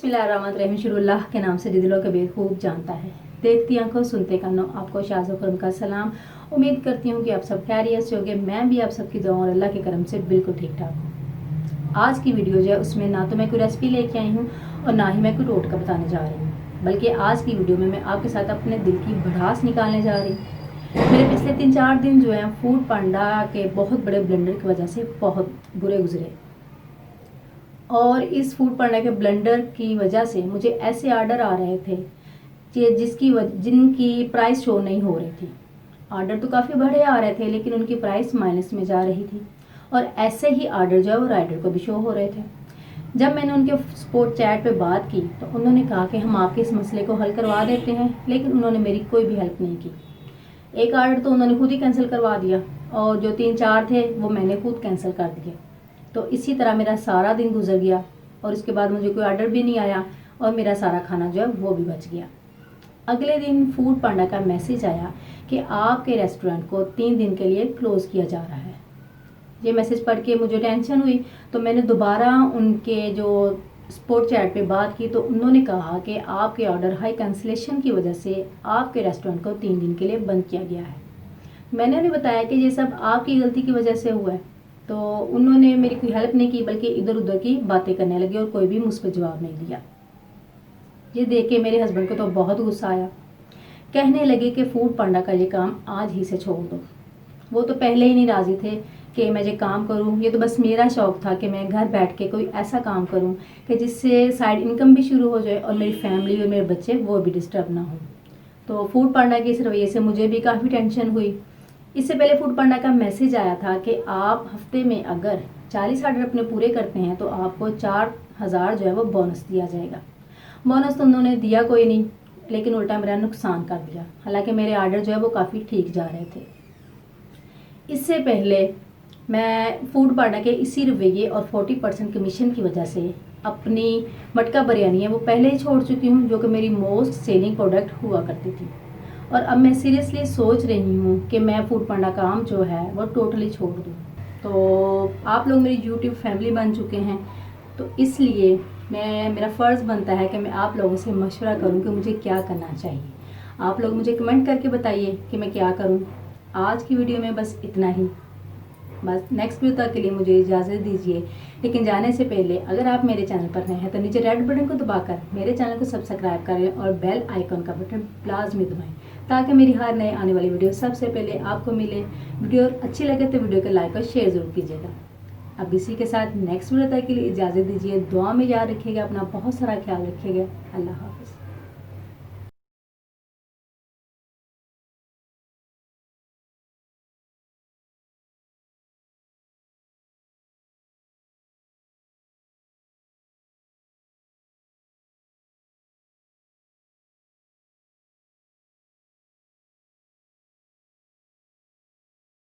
बिस्मिल्लाहिर्रहमानिर्रहीम। शुरुल्लाह के नाम से दिलों के बेखूब जानता है। देखती आंखों सुनते कानों, आपको शाज़ करम का सलाम। उम्मीद करती हूँ कि आप सब खैरियत से होंगे। मैं भी आप सबकी दुआ और अल्लाह के करम से बिल्कुल ठीक ठाक हूँ। आज की वीडियो जो है उसमें ना तो मैं कोई रेसिपी लेके आई हूँ और ना ही मैं कोई टोटका बताने जा रही हूँ, बल्कि आज की वीडियो में मैं आपके साथ अपने दिल की भड़ास निकालने जा रही हूँ। मेरे पिछले 3-4 दिन जो है फूड पांडा के बहुत बड़े ब्लेंडर की वजह से बहुत बुरे गुजरे, और इस फूड पांडा के ब्लेंडर की वजह से मुझे ऐसे ऑर्डर आ रहे थे जिनकी प्राइस शो नहीं हो रही थी। ऑर्डर तो काफ़ी बड़े आ रहे थे लेकिन उनकी प्राइस माइनस में जा रही थी, और ऐसे ही ऑर्डर जो है वो राइडर को भी शो हो रहे थे। जब मैंने उनके सपोर्ट चैट पे बात की तो उन्होंने कहा कि हम आपके इस मसले को हल करवा देते हैं, लेकिन उन्होंने मेरी कोई भी हेल्प नहीं की। एक ऑर्डर तो उन्होंने खुद ही कैंसिल करवा दिया, और जो 3-4 थे वो मैंने खुद कैंसिल कर दिए। तो इसी तरह मेरा सारा दिन गुजर गया, और इसके बाद मुझे कोई ऑर्डर भी नहीं आया, और मेरा सारा खाना जो है वो भी बच गया। अगले दिन फूड पांडा का मैसेज आया कि आपके रेस्टोरेंट को 3 दिन के लिए क्लोज़ किया जा रहा है। ये मैसेज पढ़ के मुझे टेंशन हुई, तो मैंने दोबारा उनके जो सपोर्ट चैट पे बात की, तो उन्होंने कहा कि आपके ऑर्डर हाई कैंसिलेशन की वजह से आपके रेस्टोरेंट को 3 दिन के लिए बंद किया गया है। मैंने उन्हें बताया कि ये सब आपकी गलती की वजह से हुआ है, तो उन्होंने मेरी कोई हेल्प नहीं की, बल्कि इधर उधर की बातें करने लगे और कोई भी मुझ पर जवाब नहीं दिया। ये देख के मेरे हस्बैंड को तो बहुत गुस्सा आया। कहने लगे कि फूड पांडा का ये काम आज ही से छोड़ दो। वो तो पहले ही नहीं राजी थे कि मैं ये काम करूं। ये तो बस मेरा शौक था कि मैं घर बैठ के कोई ऐसा काम करूं कि जिससे साइड इनकम भी शुरू हो जाए और मेरी फैमिली और मेरे बच्चे वो भी डिस्टर्ब ना हो। तो फूड पांडा के इस रवैये से मुझे भी काफ़ी टेंशन हुई। इससे पहले फूड पांडा का मैसेज आया था कि आप हफ्ते में अगर 40 ऑर्डर अपने पूरे करते हैं तो आपको 4000 जो है वो बोनस दिया जाएगा। बोनस तो उन्होंने दिया कोई नहीं, लेकिन उल्टा मेरा नुकसान कर दिया। हालांकि मेरे ऑर्डर जो है वो काफ़ी ठीक जा रहे थे। इससे पहले मैं फूड पांडा के इसी रवैये और 40% कमीशन की वजह से अपनी मटका बिरयानी है वो पहले ही छोड़ चुकी हूँ, जो कि मेरी मोस्ट सेलिंग प्रोडक्ट हुआ करती थी। और अब मैं सीरियसली सोच रही हूँ कि मैं फूड पांडा काम जो है वो टोटली छोड़ दूँ। तो आप लोग मेरी यूट्यूब फैमिली बन चुके हैं, तो इसलिए मेरा फ़र्ज़ बनता है कि मैं आप लोगों से मशवरा करूँ कि मुझे क्या करना चाहिए। आप लोग मुझे कमेंट करके बताइए कि मैं क्या करूँ। आज की वीडियो में बस इतना ही। बस नेक्स्ट वीडियो तक के लिए मुझे इजाज़त दीजिए, लेकिन जाने से पहले अगर आप मेरे चैनल पर नए हैं तो नीचे रेड बटन को दबाकर मेरे चैनल को सब्सक्राइब करें और बेल आइकन का बटन लाजमी दबाएं, ताकि मेरी हर नए आने वाली वीडियो सबसे पहले आपको मिले। वीडियो अच्छी लगे तो वीडियो को लाइक और शेयर ज़रूर कीजिएगा। अब इसी के साथ नेक्स्ट वीडियो तक के लिए इजाज़त दीजिए। दुआ में याद रखिएगा, अपना बहुत सारा ख्याल रखिएगा। अल्लाह हाफ़िज़।